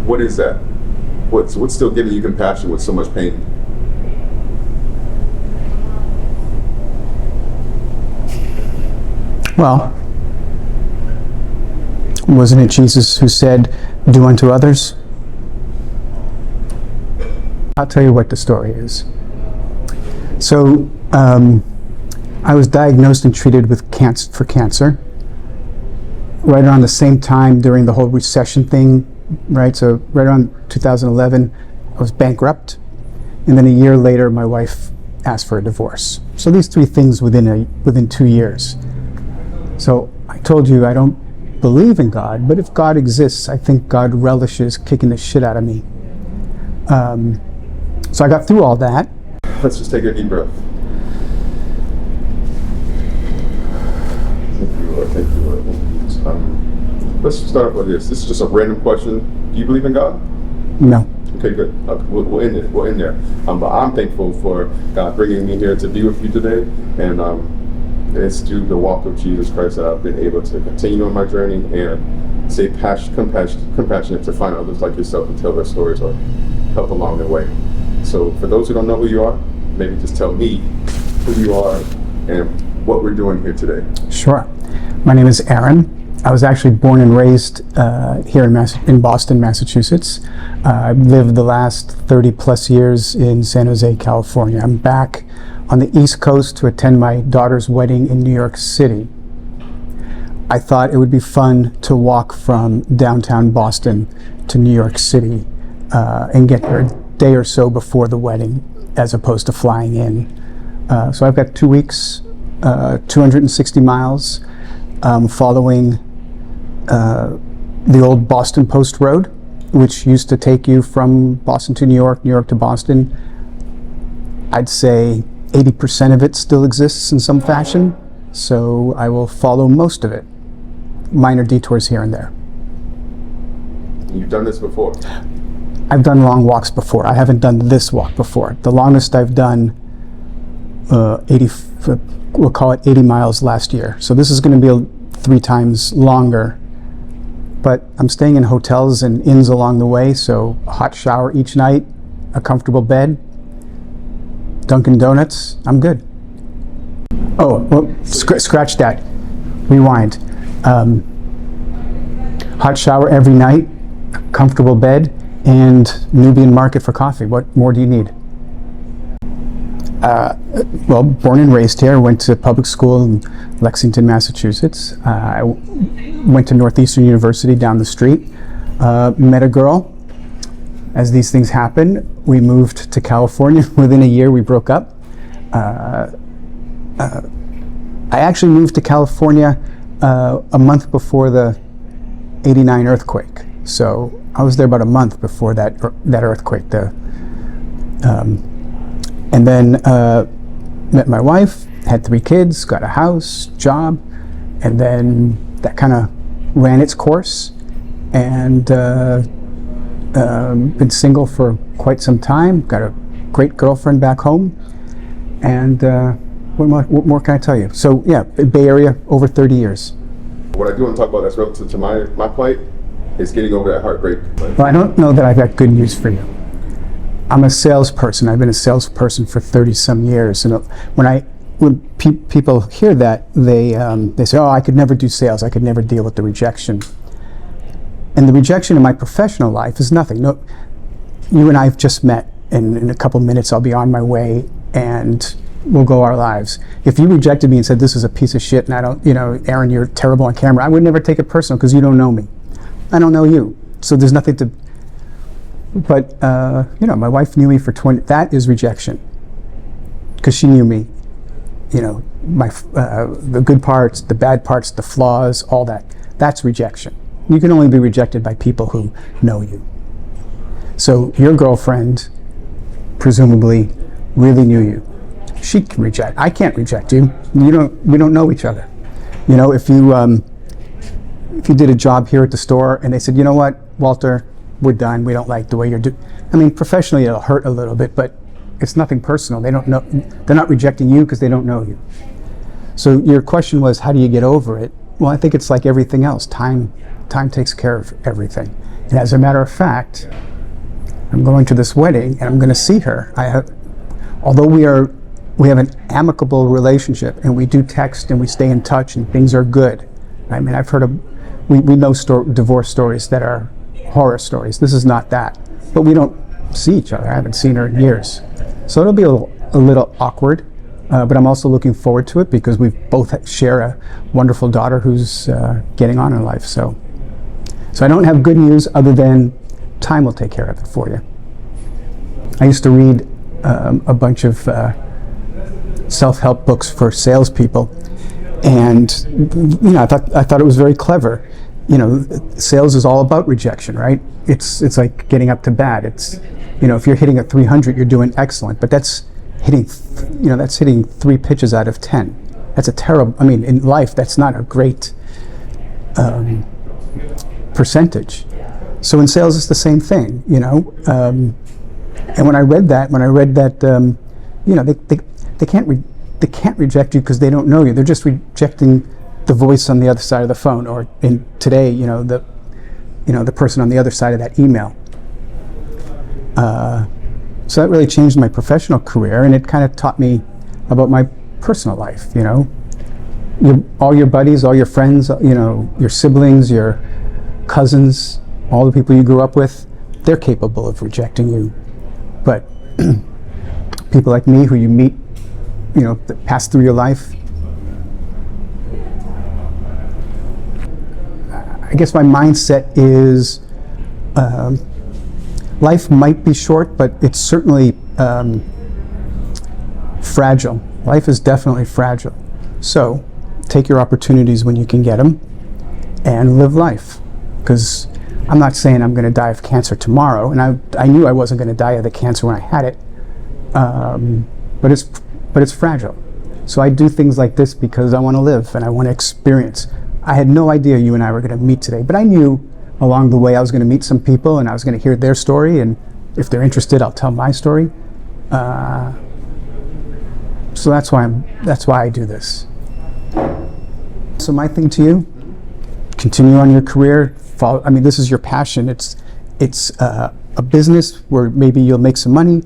What is that? What's still giving you compassion with so much pain? Well, wasn't it Jesus who said, "Do unto others"? I'll tell you what the story is. So, I was diagnosed and treated with cancer right around the same time during the whole recession thing, right? So right around 2011, I was bankrupt, and then a year later, my wife asked for a divorce. So these three things within 2 years. So I told you I don't believe in God, but if God exists, I think God relishes kicking the shit out of me. So I got through all that. Let's just take a deep breath. Thank you, Lord. Thank you, Lord. Let's start off with this. This is just a random question. Do you believe in God? No. Okay, good. We'll end it. We'll end there. But I'm thankful for God bringing me here to be with you today, and it's through the walk of Jesus Christ that I've been able to continue on my journey and stay compassionate to find others like yourself and tell their stories or help along their way. So for those who don't know who you are, maybe just tell me who you are and what we're doing here today. Sure. My name is Aaron. I was actually born and raised here in Boston, Massachusetts. I've lived the last 30 plus years in San Jose, California. I'm back on the East Coast to attend my daughter's wedding in New York City. I thought it would be fun to walk from downtown Boston to New York City and get there a day or so before the wedding, as opposed to flying in. So I've got 2 weeks, 260 miles, following the old Boston Post Road, which used to take you from Boston to New York, New York to Boston. I'd say 80% of it still exists in some fashion, so I will follow most of it. Minor detours here and there. You've done this before? I've done long walks before. I haven't done this walk before. The longest I've done, we'll call it 80 miles last year. So this is going to be 3 times longer. But I'm staying in hotels and inns along the way, so a hot shower each night, a comfortable bed, Dunkin' Donuts, I'm good. Oh, well, scratch that. Rewind. Hot shower every night, comfortable bed, and Nubian Market for coffee. What more do you need? Well, born and raised here. Went to public school in Lexington, Massachusetts. I went to Northeastern University down the street. Met a girl. As these things happen, we moved to California. Within a year, we broke up. I actually moved to California a month before the '89 earthquake. So I was there about a month before that earthquake. And then met my wife, had 3 kids, got a house, job, and then that kind of ran its course. And been single for quite some time, got a great girlfriend back home, and what more can I tell you? So yeah, Bay Area, over 30 years. What I do want to talk about that's relative to my plight is getting over that heartbreak. Well, I don't know that I've got good news for you. I'm a salesperson. I've been a salesperson for 30 some years, and when people hear that, they say, "Oh, I could never do sales. I could never deal with the rejection." And the rejection in my professional life is nothing. No, you and I have just met, and in a couple minutes I'll be on my way, and we'll go our lives. If you rejected me and said this is a piece of shit, and I don't, Aaron, you're terrible on camera, I would never take it personal because you don't know me. I don't know you, so there's nothing to. But my wife knew me for 20. That is rejection, because she knew me. The good parts, the bad parts, the flaws, all that. That's rejection. You can only be rejected by people who know you. So your girlfriend, presumably, really knew you. She can reject. I can't reject you. We don't know each other. If you did a job here at the store and they said, "You know what, Walter, we're done. We don't like the way you're doing." I mean, professionally, it'll hurt a little bit, but it's nothing personal. They don't know. They're not rejecting you because they don't know you. So your question was, how do you get over it? Well, I think it's like everything else. Time takes care of everything. And as a matter of fact, I'm going to this wedding and I'm going to see her. Although we have an amicable relationship and we do text and we stay in touch and things are good. I mean, I've heard we know divorce stories that are horror stories. This is not that. But we don't see each other. I haven't seen her in years. So it'll be a little awkward, but I'm also looking forward to it because we both share a wonderful daughter who's getting on in life. So I don't have good news other than time will take care of it for you. I used to read a bunch of self-help books for salespeople, and I thought it was very clever. Sales is all about rejection, right? It's like getting up to bat. It's if you're hitting a 300, you're doing excellent, but that's hitting 3 pitches out of 10. That's a terrible. I mean, in life, that's not a great percentage. So in sales, it's the same thing, And when I read that, they can't reject you because they don't know you. They're just rejecting the voice on the other side of the phone, or in today, the person on the other side of that email. So that really changed my professional career, and it kind of taught me about my personal life. All your buddies, all your friends, your siblings, your cousins, all the people you grew up with, they're capable of rejecting you. But people like me who you meet, that pass through your life, I guess my mindset is life might be short, but it's certainly fragile. Life is definitely fragile. So take your opportunities when you can get them and live life. Because I'm not saying I'm going to die of cancer tomorrow, and I knew I wasn't going to die of the cancer when I had it, but it's fragile. So I do things like this because I want to live and I want to experience. I had no idea you and I were going to meet today, but I knew along the way I was going to meet some people and I was going to hear their story, and if they're interested, I'll tell my story. So that's why I do this. So my thing to you: continue on your career. This is your passion. It's a business where maybe you'll make some money.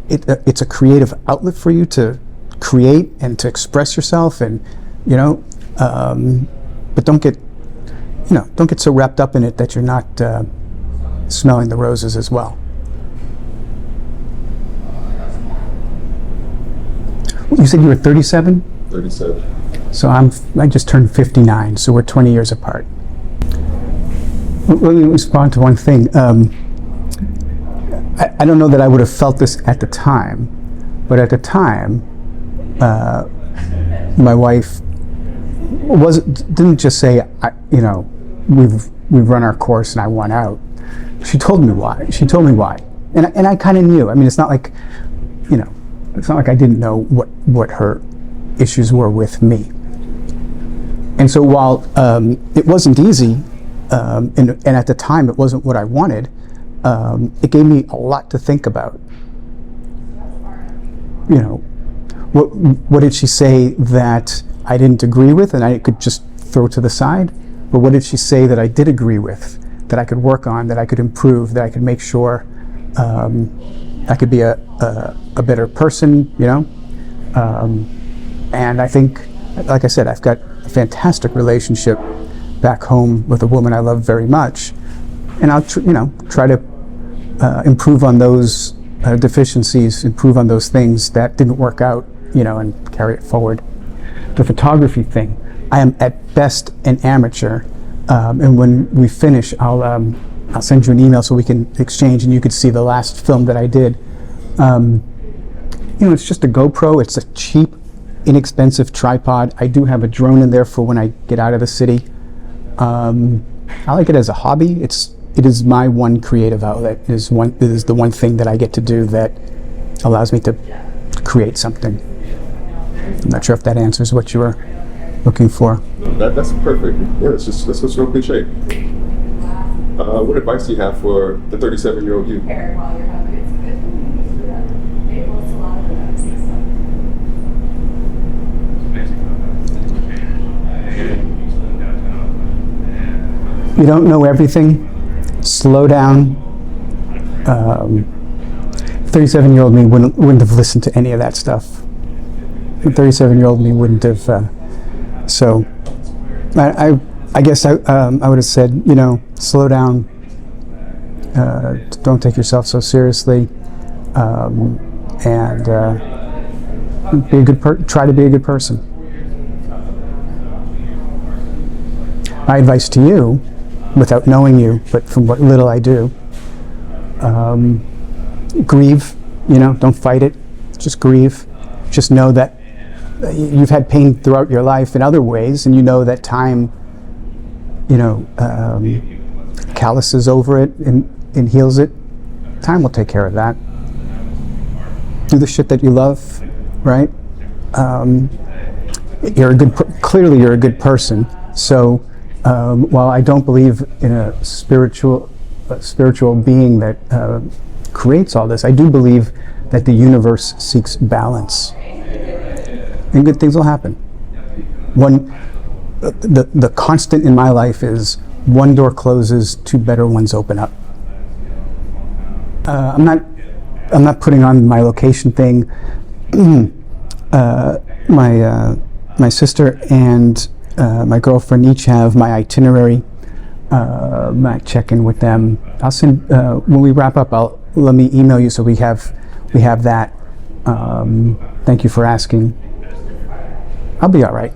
It's a creative outlet for you to create and to express yourself, and but don't get so wrapped up in it that you're not smelling the roses as well. You said you were 37? 37. So I just turned 59, so we're 20 years apart. Let me respond to one thing. I don't know that I would have felt this at the time, but at the time, my wife didn't just say, we've run our course and I want out. She told me why. And I kind of knew. I mean, it's not like I didn't know what her issues were with me. And so while it wasn't easy, and at the time it wasn't what I wanted, it gave me a lot to think about. What did she say that I didn't agree with and I could just throw to the side? Or what did she say that I did agree with, that I could work on, that I could improve, that I could make sure I could be a better person, And I think, like I said, I've got a fantastic relationship back home with a woman I love very much, and I'll try to improve on those deficiencies, improve on those things that didn't work out, and carry it forward. The photography thing, I am at best an amateur, and when we finish, I'll send you an email so we can exchange, and you could see the last film that I did. It's just a GoPro. It's a cheap, inexpensive tripod. I do have a drone in there for when I get out of the city. I like it as a hobby. It is my one creative outlet. It is the one thing that I get to do that allows me to create something. I'm not sure if that answers what you were looking for. That's perfect. Yeah, that's just real cliche. What advice do you have for the 37-year-old you? You don't know everything, slow down. 37-year-old me wouldn't have listened to any of that stuff. 37-year-old me wouldn't have. So I guess I would have said, slow down. Don't take yourself so seriously, and be a good try to be a good person. My advice to you, without knowing you, but from what little I do, grieve. Don't fight it. Just grieve. Just know that you've had pain throughout your life in other ways, and you know that time, calluses over it and heals it. Time will take care of that. Do the shit that you love, right? Clearly you're a good person. So while I don't believe in a spiritual being that creates all this, I do believe that the universe seeks balance, and good things will happen. The constant in my life is one door closes, two better ones open up. I'm not putting on my location thing. My sister and my girlfriend each have my itinerary. I check in with them. I'll send when we wrap up. Let me email you so we have that. Thank you for asking. I'll be all right.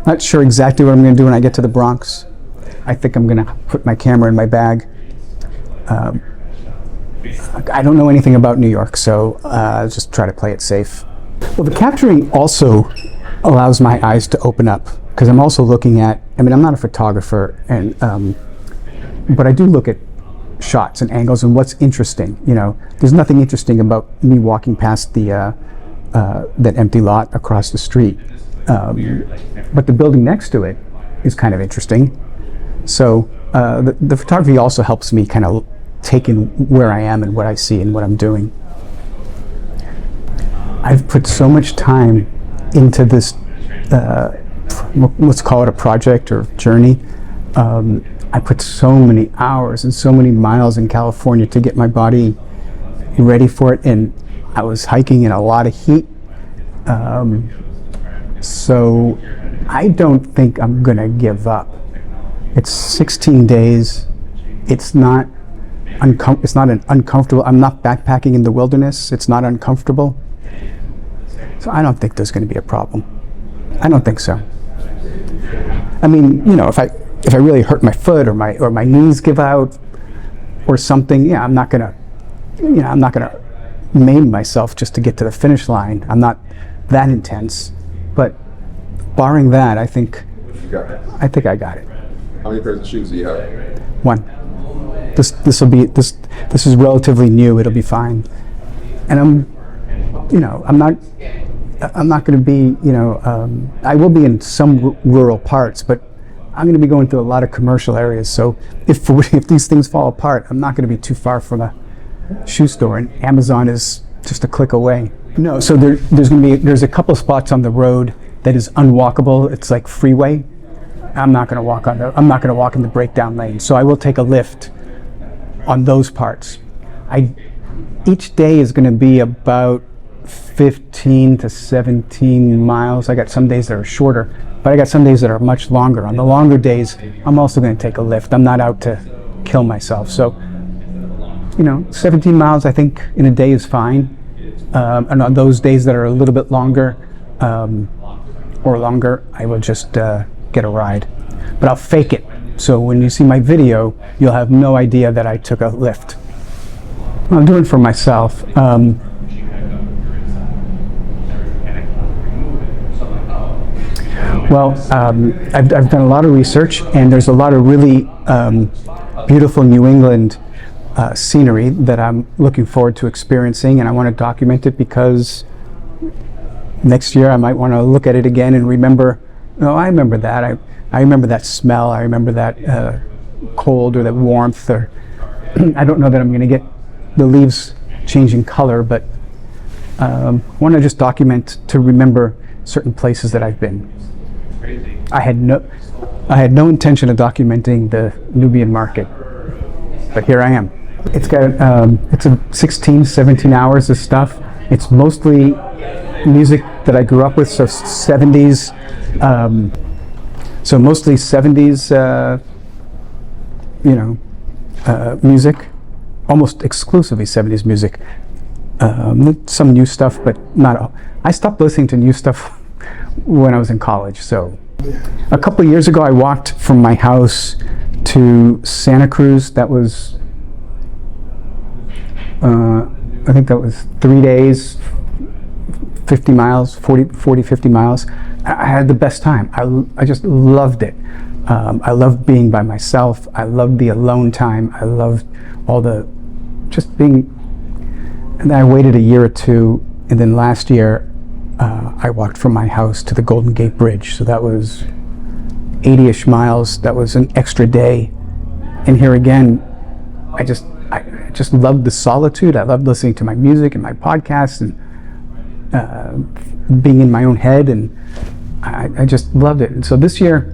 Not sure exactly what I'm going to do when I get to the Bronx. I think I'm going to put my camera in my bag. I don't know anything about New York, so just try to play it safe. Well, the capturing also allows my eyes to open up, because I'm also looking at, I'm not a photographer, but I do look at shots and angles and what's interesting. There's nothing interesting about me walking past that empty lot across the street. But the building next to it is kind of interesting. So the photography also helps me kind of take in where I am and what I see and what I'm doing. I've put so much time into this, let's call it a project or journey. I put so many hours and so many miles in California to get my body ready for it, and I was hiking in a lot of heat. So I don't think I'm gonna give up. It's 16 days. It's not uncomfortable. I'm not backpacking in the wilderness. It's not uncomfortable. So I don't think there's going to be a problem. I don't think so. If I really hurt my foot or my knees give out or something, I'm not gonna maim myself just to get to the finish line. I'm not that intense. But barring that, I think I got it. How many pairs of shoes do you have? One. This is relatively new. It'll be fine. And I'm not going to be, I will be in some rural parts, but I'm going to be going through a lot of commercial areas. So if these things fall apart, I'm not going to be too far from a shoe store, and Amazon is just a click away. No, so there's a couple spots on the road that is unwalkable. It's like freeway. I'm not going to walk in the breakdown lane. So I will take a lift on those parts. Each day is going to be about 15 to 17 miles. I got some days that are shorter, but I got some days that are much longer. On the longer days, I'm also going to take a lift. I'm not out to kill myself. So, 17 miles I think in a day is fine. And on those days that are a little bit longer, I will just get a ride. But I'll fake it. So when you see my video, you'll have no idea that I took a lift. I'm doing it for myself. I've done a lot of research, and there's a lot of really beautiful New England scenery that I'm looking forward to experiencing, and I want to document it because next year I might want to look at it again and remember, I remember that. I remember that smell. I remember that cold or that warmth. Or I don't know that I'm going to get the leaves changing color, but I want to just document to remember certain places that I've been. I had no intention of documenting the Nubian market. but here I am. It's got it's a 16, 17 hours of stuff. It's mostly music that I grew up with, so 70s, so mostly 70s, music, almost exclusively 70s music. Some new stuff, but not all. I stopped listening to new stuff when I was in college, so. A couple of years ago, I walked from my house to Santa Cruz. That was, I think that was 3 days, 50 miles, 50 miles. I had the best time. I just loved it. I loved being by myself. I loved the alone time. I loved all the, just being, and then I waited a year or two, and then last year, I walked from my house to the Golden Gate Bridge. So that was 80-ish miles. That was an extra day. And here again, I just loved the solitude. I loved listening to my music and my podcasts and being in my own head. And I just loved it. And so this year,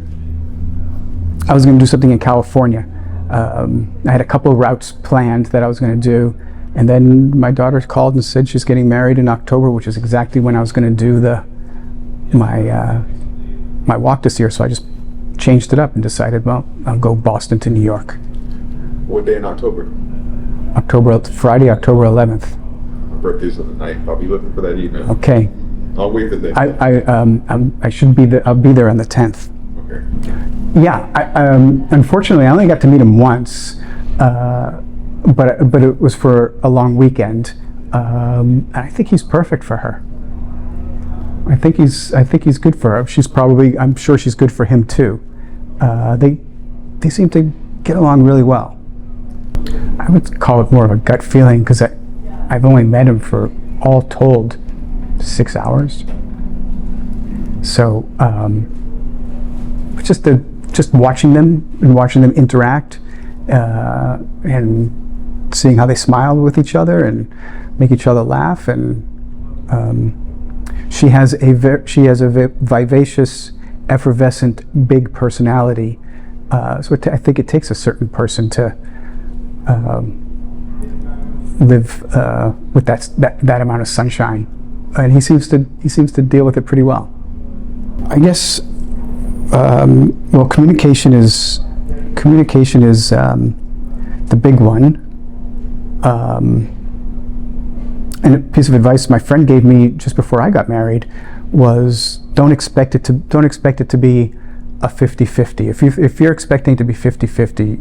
I was going to do something in California. I had a couple of routes planned that I was going to do. And then my daughter called and said she's getting married in October, which is exactly when I was going to do my walk this year. So I just changed it up and decided, well, I'll go Boston to New York. What day in October? Friday, October 11th. My birthday's on the 9th. I'll be looking for that email. Okay. I'll wait the day. I should be there. I'll be there on the 10th. Okay. Yeah. Unfortunately, I only got to meet him once. But it was for a long weekend, and I think he's perfect for her. I think he's good for her. I'm sure she's good for him too. They seem to get along really well. I would call it more of a gut feeling because I've only met him for, all told, 6 hours. So just watching them and watching them interact and seeing how they smile with each other and make each other laugh, and she has a vivacious, effervescent, big personality. So I think it takes a certain person to live with that amount of sunshine, and he seems to deal with it pretty well. I guess well, communication is the big one. And a piece of advice my friend gave me just before I got married was don't expect it to be a 50-50. If you're expecting it to be 50-50,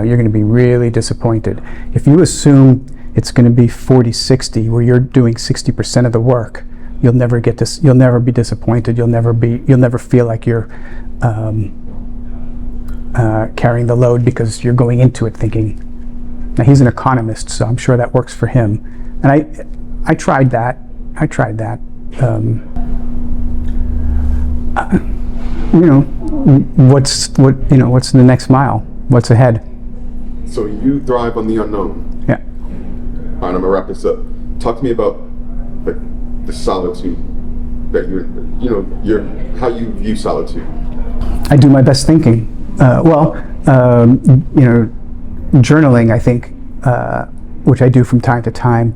you're going to be really disappointed. If you assume it's going to be 40-60, where you're doing 60% of the work, you'll never be disappointed. You'll never feel like you're carrying the load because you're going into it thinking. Now he's an economist, so I'm sure that works for him. And I tried that. What's the next mile? What's ahead? So you thrive on the unknown. Yeah. All right, I'm gonna wrap this up. Talk to me about the solitude that how you view solitude. I do my best thinking. Journaling, I think, which I do from time to time,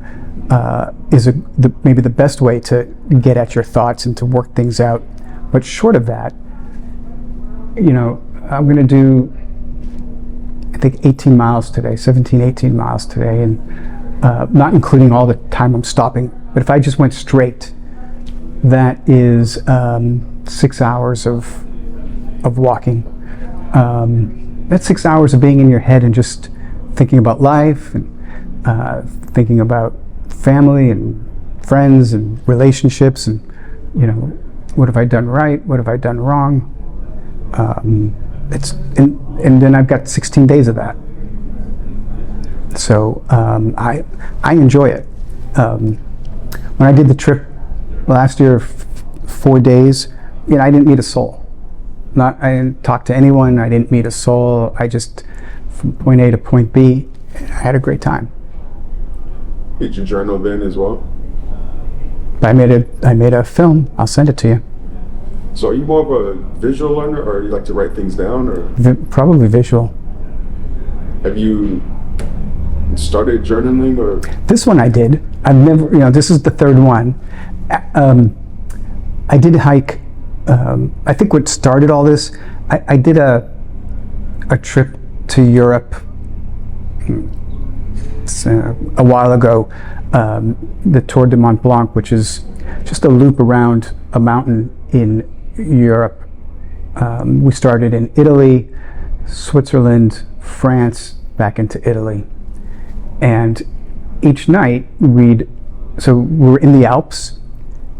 is maybe the best way to get at your thoughts and to work things out. But short of that, I'm going to do, I think, 18 miles today, 17, 18 miles today, and not including all the time I'm stopping. But if I just went straight, that is 6 hours of walking. That's 6 hours of being in your head and just thinking about life and thinking about family and friends and relationships and, what have I done right? What have I done wrong? And then I've got 16 days of that. So I enjoy it. When I did the trip last year, 4 days, I didn't meet a soul. I didn't talk to anyone. I didn't meet a soul. I just, from point A to point B, I had a great time. Did you journal then as well? I made a film. I'll send it to you. So are you more of a visual learner, or you like to write things down, or? Probably visual. Have you started journaling, or? This one I did. I've never, this is the third one. I did hike. I think what started all this, I did a trip to Europe a while ago, the Tour de Mont Blanc, which is just a loop around a mountain in Europe. We started in Italy, Switzerland, France, back into Italy. And each night so we were in the Alps,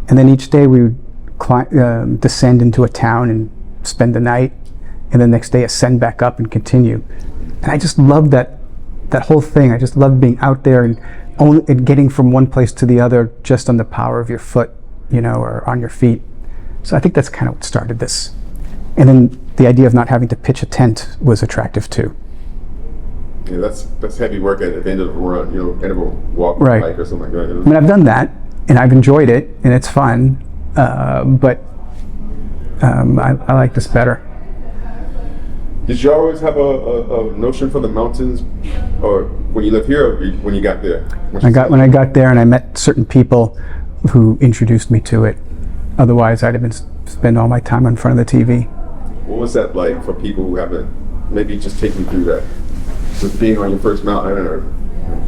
and then each day we would descend into a town and spend the night, and the next day ascend back up and continue. And I just loved that whole thing. I just loved being out there and getting from one place to the other just on the power of your foot, or on your feet. So I think that's kind of what started this. And then the idea of not having to pitch a tent was attractive too. Yeah, that's heavy work at the end of the run, end of a walk, right, hike or something like that. I mean, I've done that, and I've enjoyed it, and it's fun, but I like this better. Did you always have a notion for the mountains, or when you lived here, or when you got there? When I got there, and I met certain people who introduced me to it. Otherwise, I'd have spend all my time in front of the TV. What was that like for people who haven't? Maybe just take me through that. With being on your first mountain, or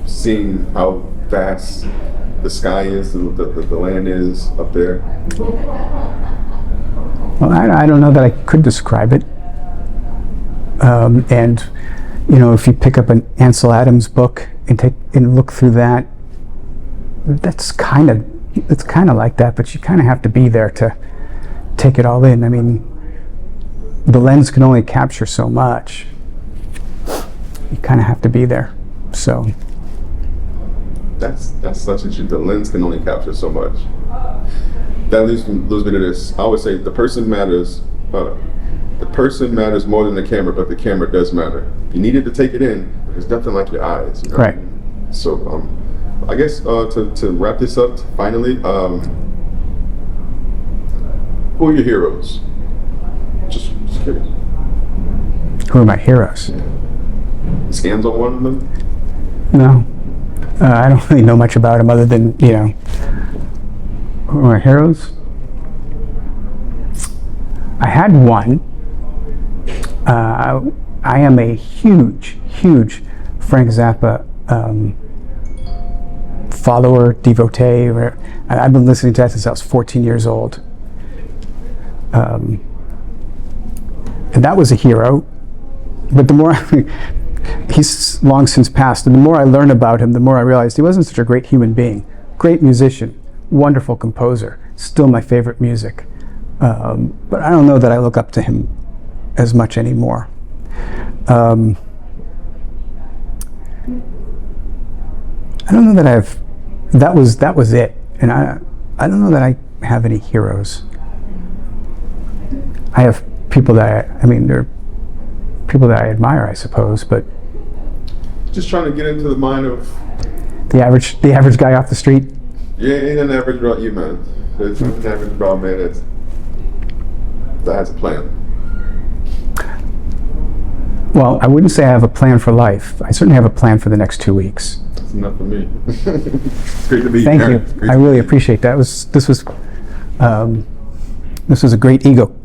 seeing how vast the sky is, the land is up there. Well, I don't know that I could describe it. And if you pick up an Ansel Adams book and look through that, it's kind of like that, but you kind of have to be there to take it all in. I mean, the lens can only capture so much. You kind of have to be there. So that's such a truth. The lens can only capture so much. That leads me to this. I always say the person matters. The person matters more than the camera, but the camera does matter. You needed to take it in, but there's nothing like your eyes. Right. So I guess to wrap this up, finally, who are your heroes? Just curious. Who are my heroes? Scans on one of them? No. I don't really know much about them other than, who are my heroes? I had one. I am a huge Frank Zappa follower, devotee. I've been listening to that since I was 14 years old. And that was a hero. But the more he's long since passed, and the more I learned about him, the more I realized he wasn't such a great human being. Great musician, wonderful composer, still my favorite music. But I don't know that I look up to him as much anymore. I don't know that that was it. And I don't know that I have any heroes. I have people that they're people that I admire, I suppose, but just trying to get into the mind of the average guy off the street. Yeah, ain't an average about you, man. There's an average about man that has a plan. Well, I wouldn't say I have a plan for life. I certainly have a plan for the next 2 weeks. That's enough for me. It's great to be Thank here. you. I really appreciate that. This was a great ego